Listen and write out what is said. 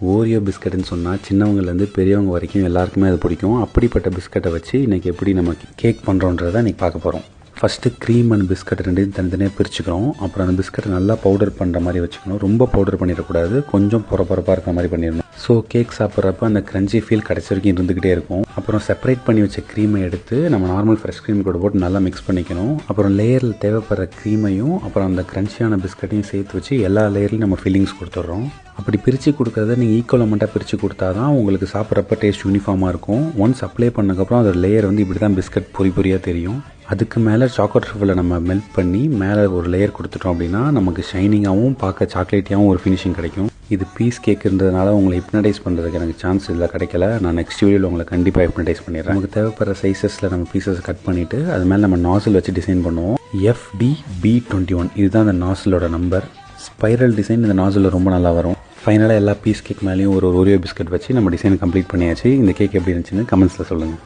Oreo பிஸ்கட்னு சொன்னால் சின்னவங்கலேருந்து பெரியவங்க வரைக்கும் எல்லாருக்குமே அது பிடிக்கும். அப்படிப்பட்ட பிஸ்கட்டை வச்சு இன்றைக்கி எப்படி நம்ம கேக் பண்ணுறோன்றதை இன்றைக்கி பார்க்க போகிறோம். ஃபஸ்ட்டு க்ரீம் அண்ட் பிஸ்கட் ரெண்டையும் தனித்தனியாக பிரிச்சுக்கிறோம். அப்புறம் அந்த பிஸ்கட்டை நல்லா பவுடர் பண்ணுற மாதிரி வச்சுக்கணும். ரொம்ப பவுடர் பண்ணிடக்கூடாது, கொஞ்சம் பொறப்பொறப்பாக இருக்கிற மாதிரி பண்ணிடணும். ஸோ கேக் சாப்பிட்றப்ப அந்த க்ரன்ச்சி ஃபீல் கடைசி வரைக்கும் இருந்துக்கிட்டே இருக்கும். அப்புறம் செப்பரேட் பண்ணி வச்ச க்ரீமை எடுத்து நம்ம நார்மல் ஃப்ரெஷ் க்ரீம் கூட போட்டு நல்லா மிக்ஸ் பண்ணிக்கணும். அப்புறம் லேயரில் தேவைப்படுற க்ரீமையும் அப்புறம் அந்த க்ரன்ச்சியான பிஸ்கட்டையும் சேர்த்து வச்சு எல்லா லேயர்லையும் நம்ம ஃபில்லிங்ஸ் கொடுத்துட்றோம். அப்படி பிரித்து கொடுக்குறத நீங்கள் ஈக்குவல் அமௌண்ட்டாக பிரித்து கொடுத்தா தான் உங்களுக்கு சாப்பிட்றப்ப டேஸ்ட் யூனிஃபார்மாக இருக்கும். ஒன்ஸ் அப்ளை பண்ணதுக்கப்புறம் அதோட லேயர் வந்து இப்படி தான் பிஸ்கட் பொறியாக தெரியும். அதுக்கு மேலே சாக்லேட் ட்ரிஃபில் நம்ம மெல்ட் பண்ணி மேலே ஒரு லேயர் கொடுத்துட்டோம் அப்படின்னா நமக்கு ஷைனிங்காகவும் பார்க்க சாக்லேட்டியாகவும் ஒரு ஃபினிஷிங் கிடைக்கும். இது பீஸ் கேக் இருந்ததுனால உங்களை ஹிப்னடைஸ் பண்ணுறதுக்கு எனக்கு சான்ஸ் இதில் கிடைக்கல. நான் நெக்ஸ்ட் வீடியோவில் உங்களை கண்டிப்பாக ஹிப்னடைஸ் பண்ணிடுறேன். நமக்கு தேவைப்படுற சைஸஸில் நம்ம பீசஸ் கட் பண்ணிவிட்டு அது மேலே நம்ம நாசில் வச்சு டிசைன் பண்ணுவோம். FDB21 இதுதான் அந்த நாசிலோட நம்பர். ஸ்பைரல் டிசைன் இந்த நாசில் ரொம்ப நல்லா வரும். ஃபைனலாக எல்லா பீஸ் கேக் மேலேயும் ஒரு ஓரியோ பிஸ்கட் வச்சு நம்ம டிசைன் கம்ப்ளீட் பண்ணியாச்சு. இந்த கேக் எப்படி இருந்துச்சுன்னு கமெண்ட்ஸில் சொல்லுங்கள்.